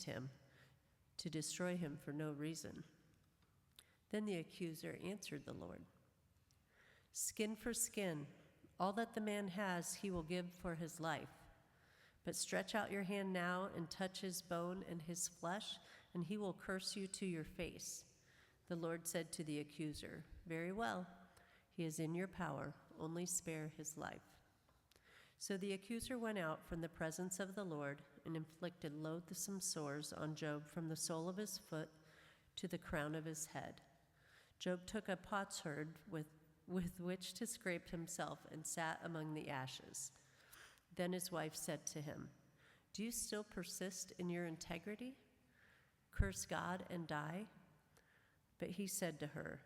accused him, to destroy him for no reason. Then the accuser answered the Lord, "Skin for skin, all that the man has he will give for his life. But stretch out your hand now and touch his bone and his flesh, and he will curse you to your face." The Lord said to the accuser, "Very well, he is in your power, only spare his life." So the accuser went out from the presence of the Lord and inflicted loathsome sores on Job from the sole of his foot to the crown of his head. Job took a potsherd with which to scrape himself and sat among the ashes. Then his wife said to him, "Do you still persist in your integrity? Curse God and die?" But he said to her,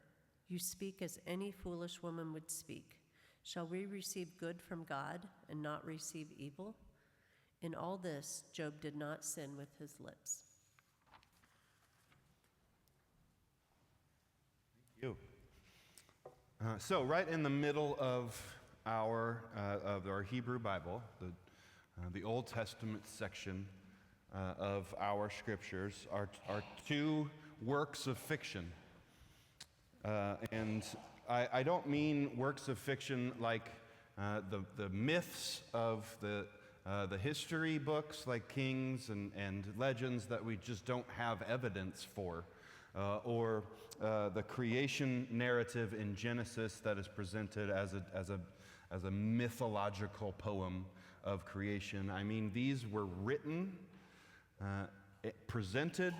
"You speak as any foolish woman would speak. Shall we receive good from God and not receive evil?" In all this, Job did not sin with his lips. Thank you. So right in the middle of our Hebrew Bible, the Old Testament section of our scriptures are two works of fiction. And I don't mean works of fiction like the myths of the history books like Kings and Legends that we just don't have evidence for, or the creation narrative in Genesis that is presented as a mythological poem of creation. I mean, these were written, presented,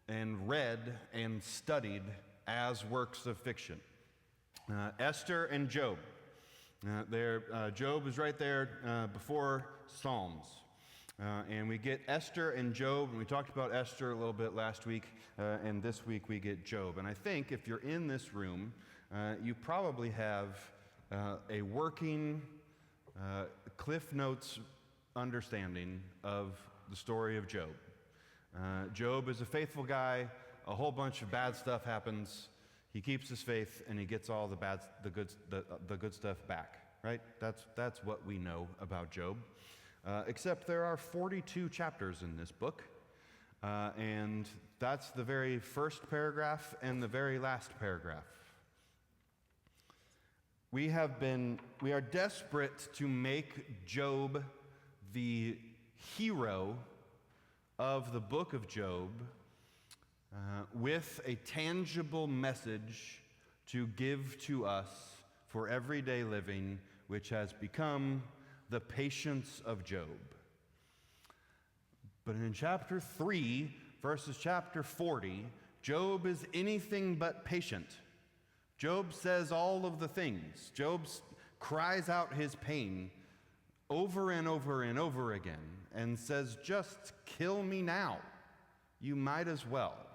and read and studied as works of fiction. Esther and Job. Job is right there before Psalms. And we get Esther and Job, and we talked about Esther a little bit last week, and this week we get Job. And I think if you're in this room, you probably have a working Cliff Notes understanding of the story of Job. Job is a faithful guy. A whole bunch of bad stuff happens. He keeps his faith, and he gets all the good stuff back. Right? That's what we know about Job. Except there are 42 chapters in this book, and that's the very first paragraph and the very last paragraph. We are desperate to make Job the hero of the book of Job, with a tangible message to give to us for everyday living, which has become the patience of Job. But in chapter 3, verses chapter 40, Job is anything but patient. Job says all of the things. Job cries out his pain over and over and over again and says, "Just kill me now. You might as well."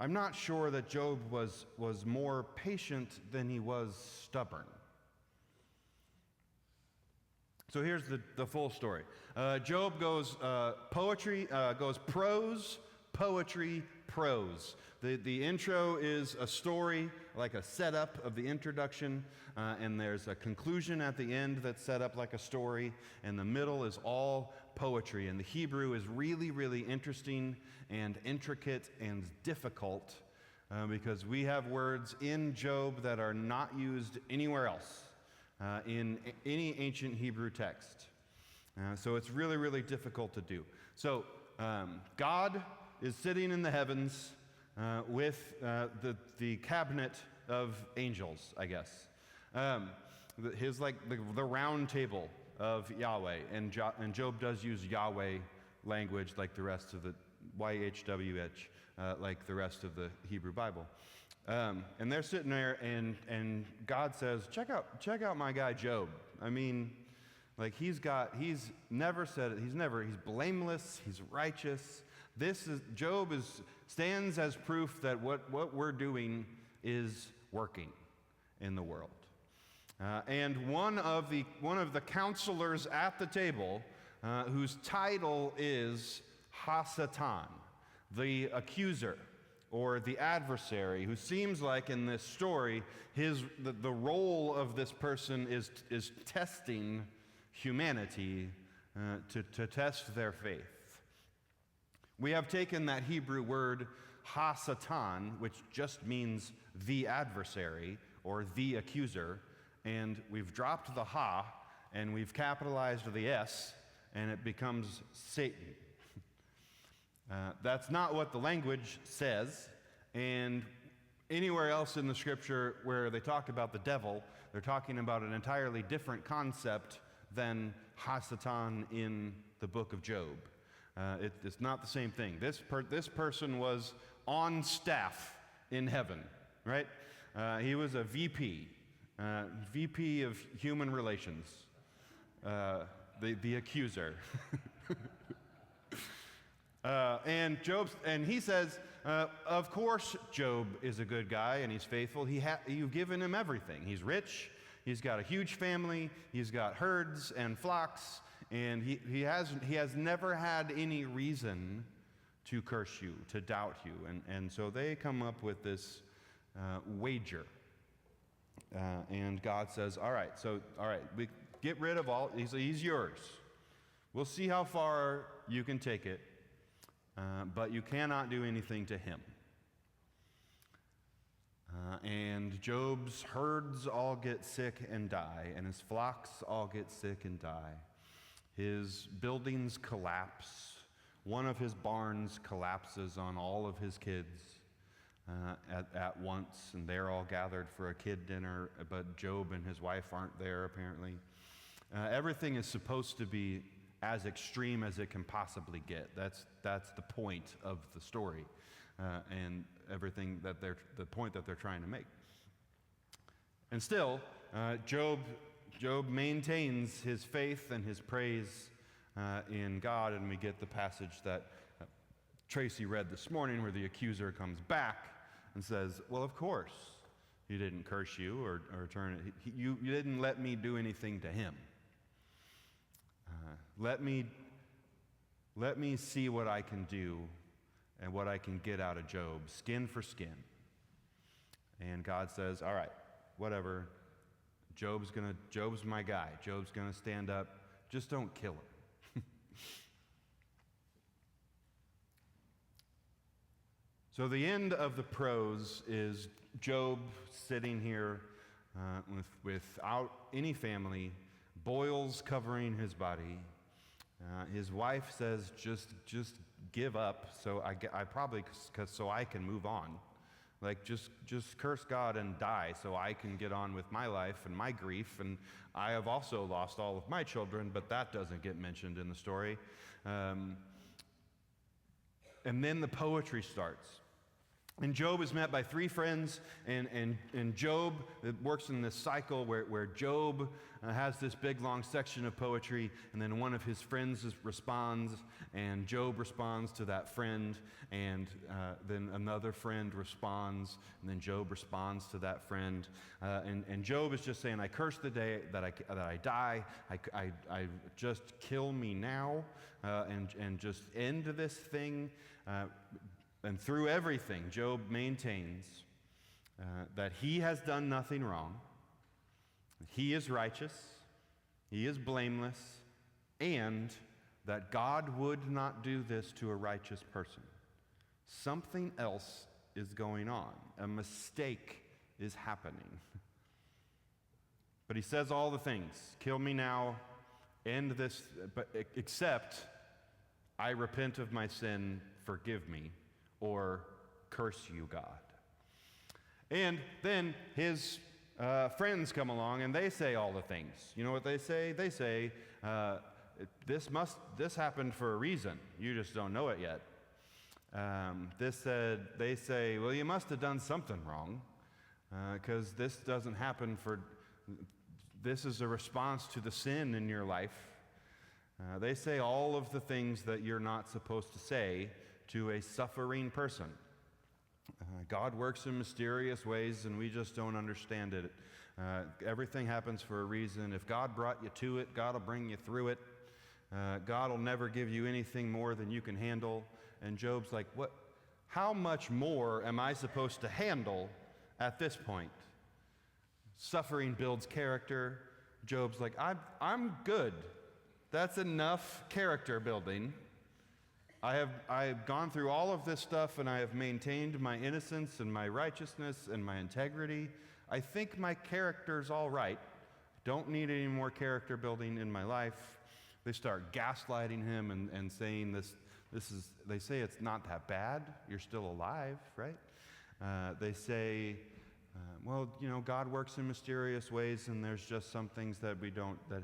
I'm not sure that Job was more patient than he was stubborn. So here's the full story. Job goes prose, poetry, prose. The intro is a story, like a setup of the introduction, and there's a conclusion at the end that's set up like a story, and the middle is all poetry. And the Hebrew is really, really interesting and intricate and difficult, because we have words in Job that are not used anywhere else in any ancient Hebrew text. So it's really, really difficult to do. So God is sitting in the heavens with the cabinet of angels, I guess. His like the round table of Yahweh, and Job does use Yahweh language like the rest of the YHWH, like the rest of the Hebrew Bible. And they're sitting there, and God says, check out my guy Job. I mean, like he's never said it. He's blameless. He's righteous. Job stands as proof that what we're doing is working in the world. And one of the counselors at the table, whose title is Hasatan, the accuser, or the adversary, who seems like in this story, the role of this person is testing humanity, to test their faith. We have taken that Hebrew word ha-satan, which just means the adversary or the accuser, and we've dropped the ha and we've capitalized the S, and it becomes Satan. That's not what the language says, and anywhere else in the scripture where they talk about the devil, they're talking about an entirely different concept than ha-satan in the book of Job. It's not the same thing. This person was on staff in heaven, right? He was a VP, VP of Human Relations, the accuser. And he says, of course Job is a good guy and he's faithful. You've given him everything. He's rich, he's got a huge family, he's got herds and flocks, and he has never had any reason to curse you, to doubt you. And so they come up with this wager. And God says, all right, we get rid of all, he's yours. We'll see how far you can take it. But you cannot do anything to him. And Job's herds all get sick and die, and his flocks all get sick and die. His buildings collapse. One of his barns collapses on all of his kids at once, and they're all gathered for a kid dinner, but Job and his wife aren't there, apparently. Everything is supposed to be as extreme as it can possibly get. That's the point of the story, and everything the point that they're trying to make. And still, Job maintains his faith and his praise in God, and we get the passage that Tracy read this morning, where the accuser comes back and says, "Well, of course, he didn't curse you or turn it. You didn't let me do anything to him. Let me see what I can do and what I can get out of Job, skin for skin." And God says, all right, whatever. Job's my guy. Job's gonna stand up. Just don't kill him. So the end of the prose is Job sitting here without any family, boils covering his body. His wife says, just give up, so I can move on. Like, just curse God and die so I can get on with my life and my grief. And I have also lost all of my children, but that doesn't get mentioned in the story. And then the poetry starts. And Job is met by three friends, and Job, it works in this cycle where Job has this big long section of poetry, and then one of his friends responds, and Job responds to that friend, and then another friend responds, and then Job responds to that friend. And Job is just saying, I curse the day that I die, I just kill me now, and just end this thing. And through everything, Job maintains that he has done nothing wrong. He is righteous. He is blameless. And that God would not do this to a righteous person. Something else is going on. A mistake is happening. But he says all the things. Kill me now. End this. But except I repent of my sin. Forgive me. Or curse you, God. And then his friends come along and they say all the things. You know what they say? They say, this happened for a reason. You just don't know it yet. They say, well, you must have done something wrong, because this doesn't happen this is a response to the sin in your life. They say all of the things that you're not supposed to say to a suffering person. God works in mysterious ways, and we just don't understand it. Everything happens for a reason. If God brought you to it, God will bring you through it. God will never give you anything more than you can handle. And Job's like, what? How much more am I supposed to handle at this point? Suffering builds character. Job's like, I'm good. That's enough character building. I've gone through all of this stuff and I have maintained my innocence and my righteousness and my integrity. I think my character's all right. Don't need any more character building in my life. They start gaslighting him and saying they say it's not that bad. You're still alive, right? They say, well, God works in mysterious ways and there's just some things that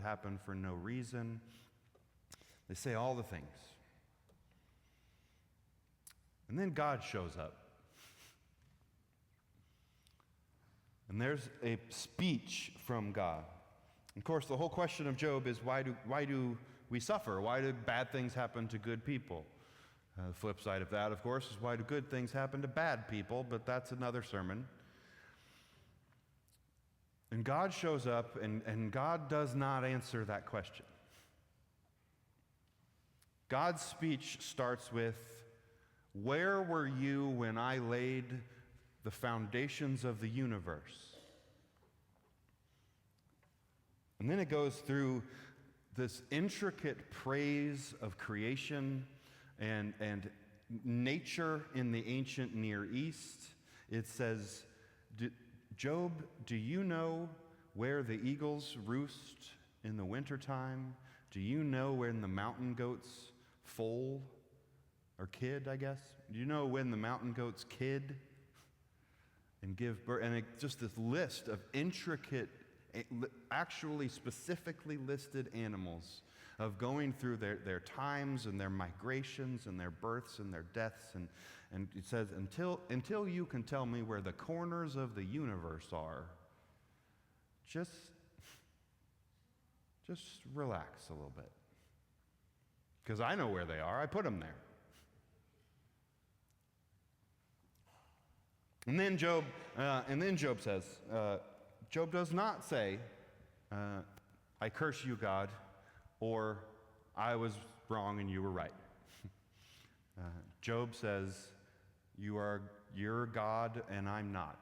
happen for no reason. They say all the things. And then God shows up. And there's a speech from God. Of course, the whole question of Job is why do we suffer? Why do bad things happen to good people? The flip side of that, of course, is why do good things happen to bad people, but that's another sermon. And God shows up, and God does not answer that question. God's speech starts with, "Where were you when I laid the foundations of the universe?" And then it goes through this intricate praise of creation and nature in the ancient Near East. It says, Job, do you know where the eagles roost in the wintertime? Do you know when the mountain goats foal or kid, I guess? Do you know when the mountain goats kid and give birth? And just this list of intricate, actually specifically listed animals of going through their times and their migrations and their births and their deaths. And it says, until you can tell me where the corners of the universe are, just relax a little bit. Because I know where they are. I put them there. And then Job says, Job does not say, I curse you, God, or I was wrong and you were right. Job says, you're God and I'm not,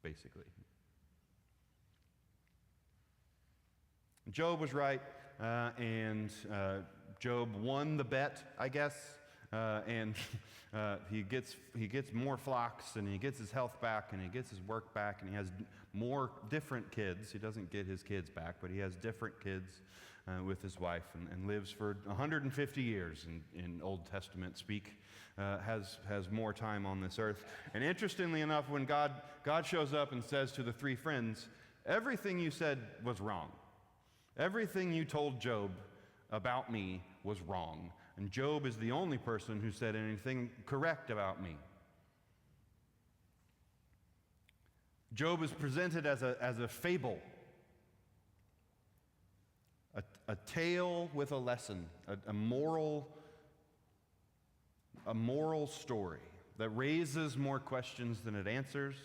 basically. Job was right, and Job won the bet, I guess, and he gets more flocks, and he gets his health back, and he gets his work back, and he has more different kids. He doesn't get his kids back, but he has different kids with his wife, and lives for 150 years in Old Testament speak, has more time on this earth. And interestingly enough, when God shows up and says to the three friends, everything you said was wrong. Everything you told Job about me was wrong. And Job is the only person who said anything correct about me. Job is presented as a fable, a tale with a lesson, a moral story that raises more questions than it answers,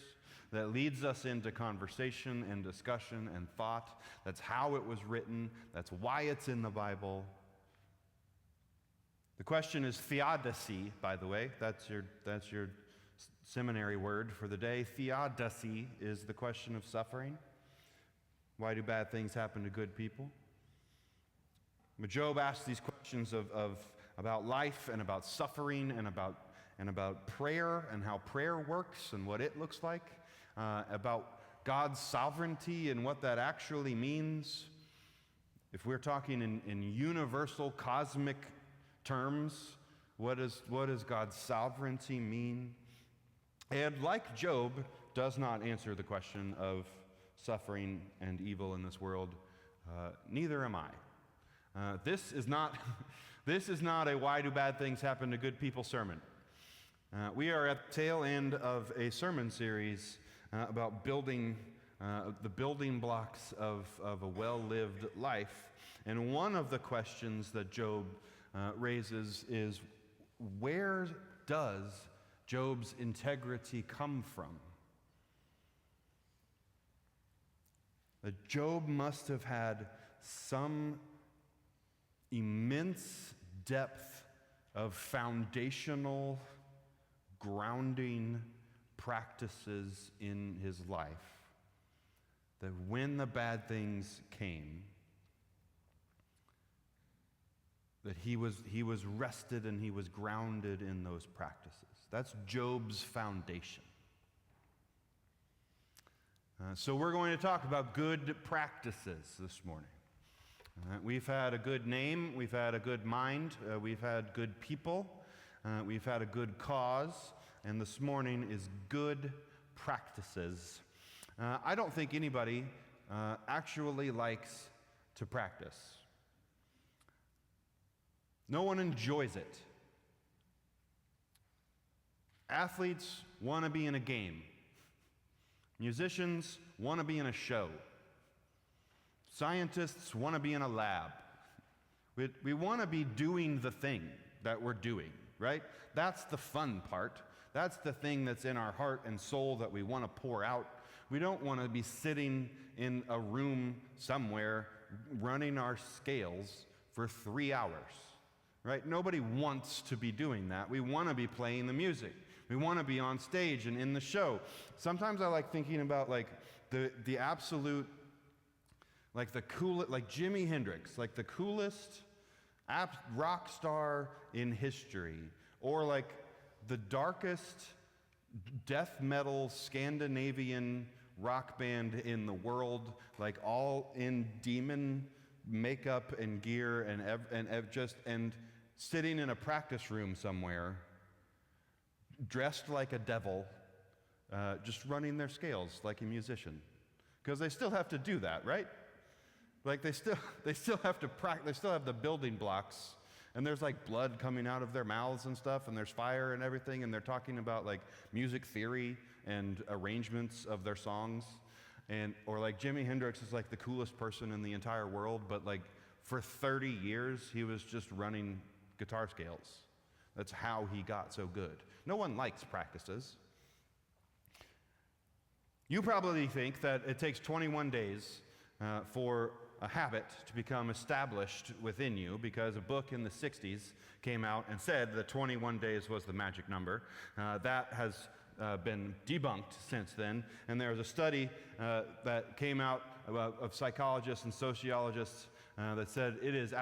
that leads us into conversation and discussion and thought. That's how it was written. That's why it's in the Bible. The question is theodicy, by the way. That's your seminary word for the day. Theodicy is the question of suffering. Why do bad things happen to good people? But Job asks these questions about life and about suffering and about prayer and how prayer works and what it looks like, about God's sovereignty and what that actually means. If we're talking in universal cosmic terms, what does God's sovereignty mean? And like Job, does not answer the question of suffering and evil in this world. Neither am I. This is not a why do bad things happen to good people sermon. We are at the tail end of a sermon series about building the building blocks of a well-lived life. And one of the questions that Job raises is, where does Job's integrity come from? That Job must have had some immense depth of foundational grounding practices in his life, that when the bad things came, that he was rested and he was grounded in those practices. That's Job's foundation. So we're going to talk about good practices this morning. We've had a good name, we've had a good mind, we've had good people, we've had a good cause, and this morning is good practices. I don't think anybody actually likes to practice. No one enjoys it. Athletes want to be in a game. Musicians want to be in a show. Scientists want to be in a lab. We want to be doing the thing that we're doing, right? That's the fun part. That's the thing that's in our heart and soul that we want to pour out. We don't want to be sitting in a room somewhere running our scales for 3 hours, right? Nobody wants to be doing that. We want to be playing the music. We want to be on stage and in the show. Sometimes I like thinking about like the absolute, like the coolest, like Jimi Hendrix, like the coolest rock star in history, or like the darkest death metal Scandinavian rock band in the world, like all in demon makeup and gear and sitting in a practice room somewhere, dressed like a devil, just running their scales like a musician, because they still have to do that, right? Like they still have to practice. They still have the building blocks, and there's like blood coming out of their mouths and stuff, and there's fire and everything, and they're talking about like music theory and arrangements of their songs, or like Jimi Hendrix is like the coolest person in the entire world, but like for 30 years he was just running guitar scales. That's how he got so good. No one likes practices. You probably think that it takes 21 days for a habit to become established within you, because a book in the 60s came out and said that 21 days was the magic number. That has been debunked since then, and there was a study that came out of psychologists and sociologists that said it is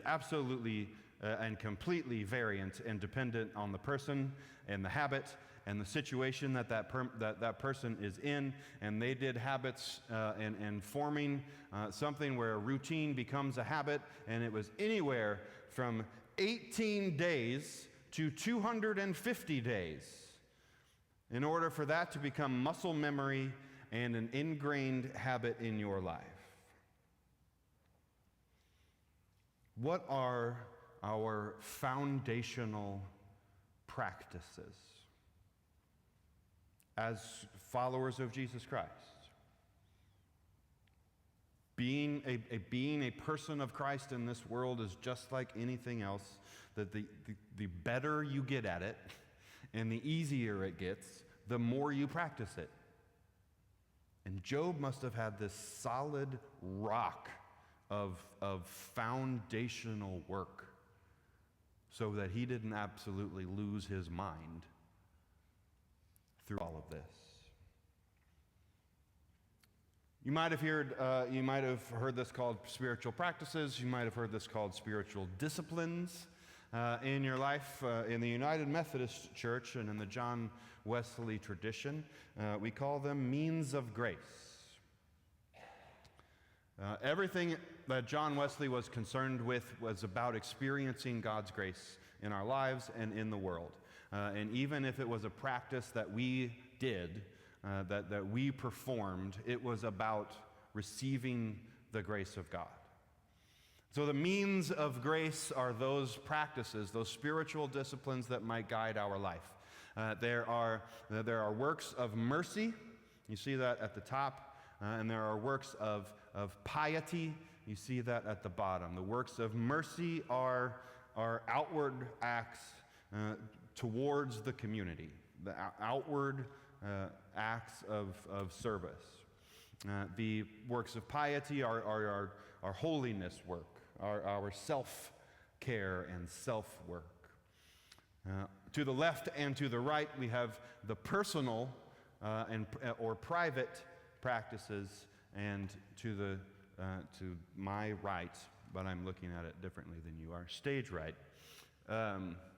absolutely and completely variant and dependent on the person and the habit and the situation that person is in. And they did habits and forming something where a routine becomes a habit, and it was anywhere from 18 days to 250 days in order for that to become muscle memory and an ingrained habit in your life. What are our foundational practices as followers of Jesus Christ? Being a person of Christ in this world is just like anything else, that the better you get at it and the easier it gets, the more you practice it. And Job must have had this solid rock of foundational work so that he didn't absolutely lose his mind through all of this. You might have heard this called spiritual practices. You might have heard this called spiritual disciplines in your life. In the United Methodist Church and in the John Wesley tradition, we call them means of grace. Everything that John Wesley was concerned with was about experiencing God's grace in our lives and in the world. And even if it was a practice that we did, that we performed, it was about receiving the grace of God. So the means of grace are those practices, those spiritual disciplines that might guide our life. There are works of mercy. You see that at the top. And there are works of piety. You see that at the bottom. The works of mercy are outward acts towards the community, the outward acts of service. The works of piety are our holiness work, our self-care and self-work. To the left and to the right, we have the personal or private practices, and to my right, but I'm looking at it differently than you are. Stage right.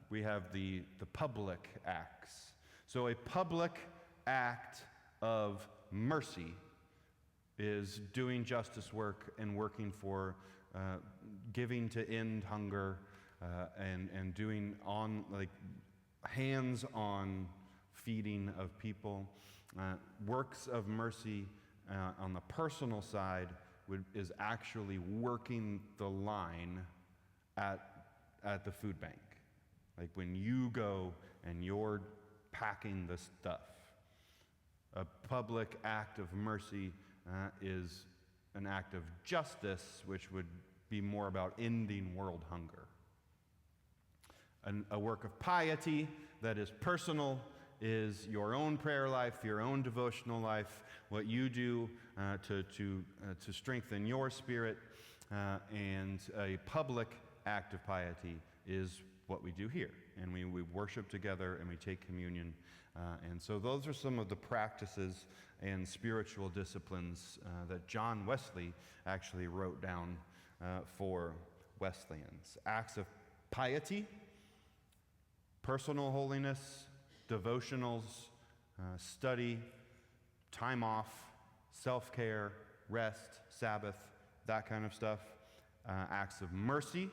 We have the public acts. So a public act of mercy is doing justice work and working for giving to end hunger and doing hands-on feeding of people. Works of mercy on the personal side is actually working the line at the food bank. Like when you go and you're packing the stuff. A public act of mercy is an act of justice, which would be more about ending world hunger. A work of piety that is personal is your own prayer life, your own devotional life, what you do to strengthen your spirit, and a public act of piety is what we do here. And we worship together and we take communion. And so those are some of the practices and spiritual disciplines that John Wesley actually wrote down for Wesleyans. Acts of piety, personal holiness, devotionals, study, time off, self-care, rest, Sabbath, that kind of stuff. Acts of mercy,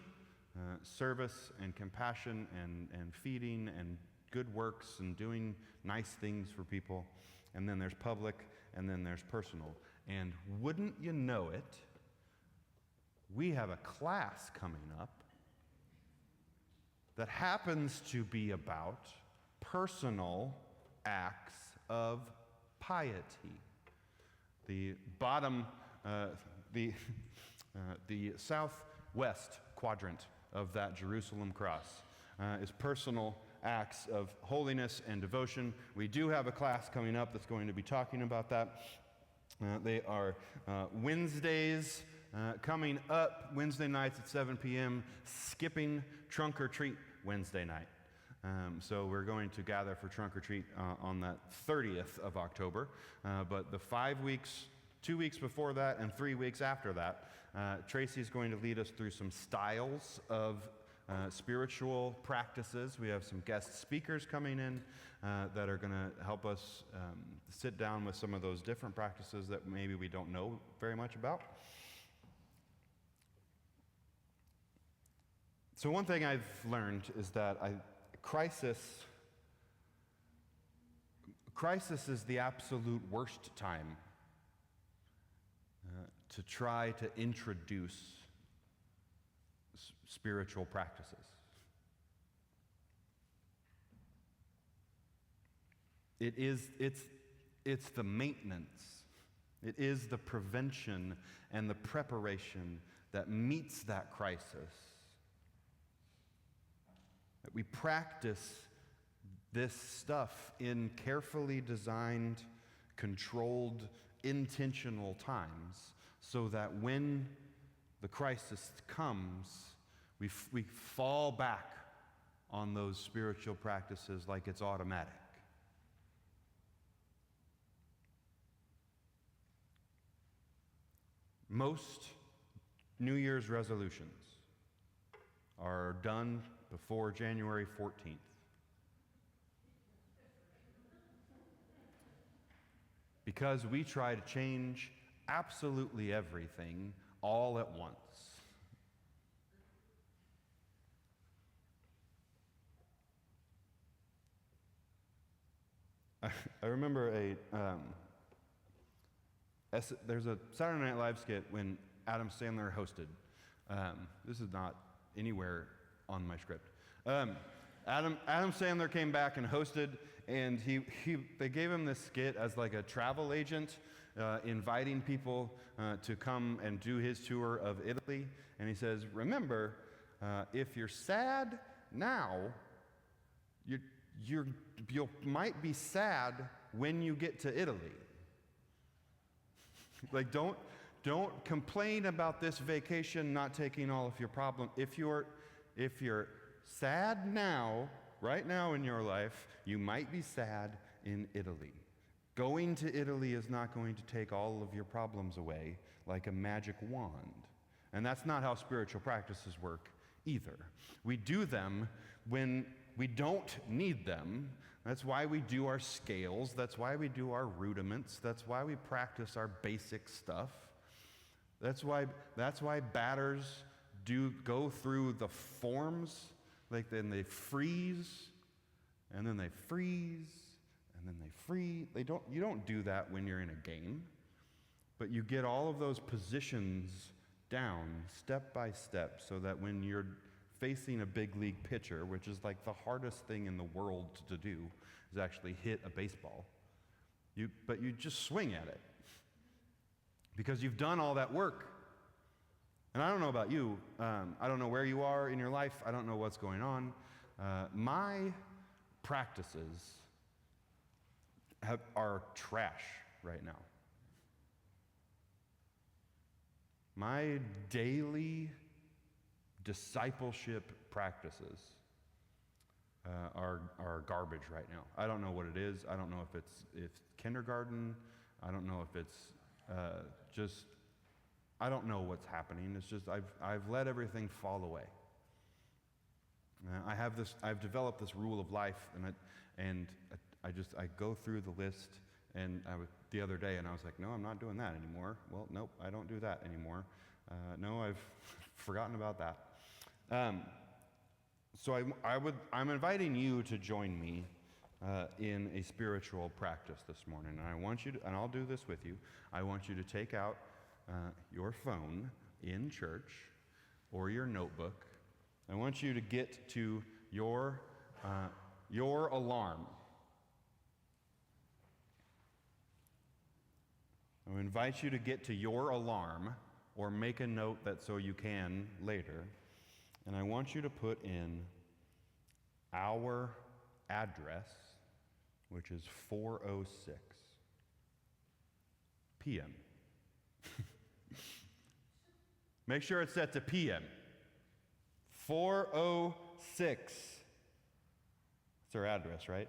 service and compassion and feeding and good works and doing nice things for people. And then there's public, and then there's personal. And wouldn't you know it, we have a class coming up that happens to be about personal acts of piety. The bottom, the southwest quadrant of that Jerusalem cross is personal acts of holiness and devotion. We do have a class coming up that's going to be talking about that. They are Wednesdays coming up, Wednesday nights at 7 p.m., skipping trunk or treat Wednesday night. So we're going to gather for trunk or treat on that 30th of October. But the 5 weeks, 2 weeks before that and 3 weeks after that, Tracy is going to lead us through some styles of spiritual practices. We have some guest speakers coming in that are going to help us sit down with some of those different practices that maybe we don't know very much about. So one thing I've learned is that crisis is the absolute worst time to try to introduce spiritual practices. It's the maintenance. It is the prevention and the preparation that meets that crisis. That we practice this stuff in carefully designed, controlled, intentional times so that when the crisis comes, we fall back on those spiritual practices like it's automatic. Most New Year's resolutions are done before January 14th. Because we try to change absolutely everything all at once. I remember there's a Saturday Night Live skit when Adam Sandler hosted. This is not anywhere on my script. Adam Sandler came back and hosted, and they gave him this skit as like a travel agent, inviting people to come and do his tour of Italy. And he says, remember, if you're sad now, you might be sad when you get to Italy. Like, don't complain about this vacation not taking all of your problem. If you're sad now, right now in your life, you might be sad in Italy. Going to Italy is not going to take all of your problems away like a magic wand. And that's not how spiritual practices work either. We do them when we don't need them. That's why we do our scales. That's why we do our rudiments. That's why we practice our basic stuff. That's why batters do go through the forms. Like then they freeze, and then they freeze, and then they freeze. You don't do that when you're in a game, but you get all of those positions down step by step so that when you're facing a big league pitcher, which is like the hardest thing in the world to do, is actually hit a baseball. But you just swing at it because you've done all that work. And I don't know about you. I don't know where you are in your life. I don't know what's going on. My practices are trash right now. My daily discipleship practices are garbage right now. I don't know what it is. I don't know if it's kindergarten. I don't know if it's I don't know what's happening. It's just I've let everything fall away. I've developed this rule of life, and I go through the list, and the other day, and I was like, no, I'm not doing that anymore. Well, nope, I don't do that anymore. No, I've forgotten about that. So I'm inviting you to join me in a spiritual practice this morning, and I want you to, and I'll do this with you. I want you to take out your phone in church or your notebook. I want you to get to your alarm. I invite you to get to your alarm or make a note that so you can later. And I want you to put in our address, which is 4:06 p.m. Make sure it's set to p.m. 4:06. That's our address, right?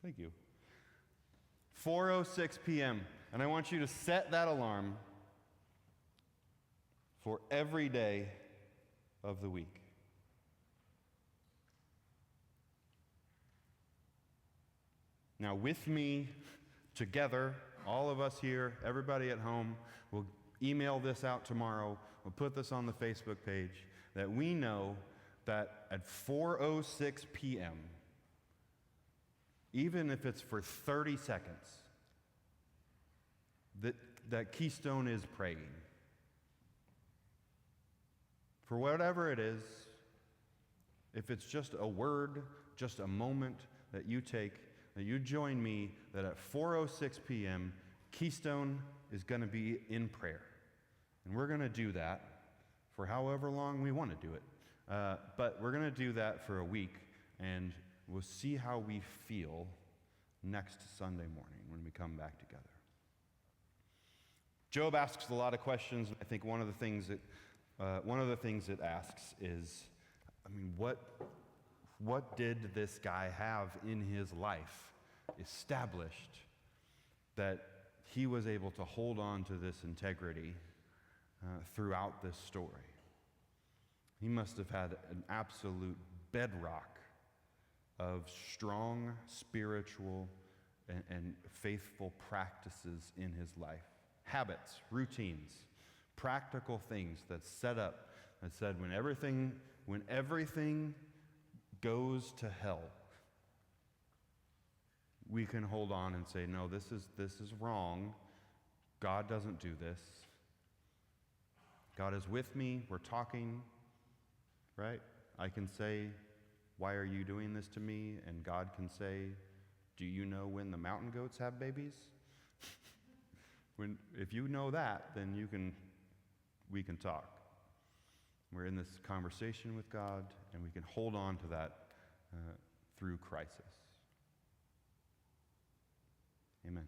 Thank you. 4:06 p.m. And I want you to set that alarm for every day of the week. Now, with me, together, all of us here, everybody at home, we'll email this out tomorrow. We'll put this on the Facebook page, that we know that at 4:06 p.m., even if it's for 30 seconds, that Keystone is praying. For whatever it is, if it's just a word, just a moment that you take, that you join me, that at 4:06 p.m., Keystone is going to be in prayer. And we're going to do that for however long we want to do it. But we're going to do that for a week, and we'll see how we feel next Sunday morning when we come back together. Job asks a lot of questions. I think one of the things it asks is, what did this guy have in his life established that he was able to hold on to this integrity throughout this story? He must have had an absolute bedrock of strong spiritual and faithful practices in his life. Habits, routines, practical things that set up, that said when everything goes to hell, we can hold on and say, no, this is wrong. God doesn't do this. God is with me. We're talking, right? I can say, why are you doing this to me? And God can say, do you know when the mountain goats have babies? If you know that, then we can talk. We're in this conversation with God, and we can hold on to that through crisis. Amen.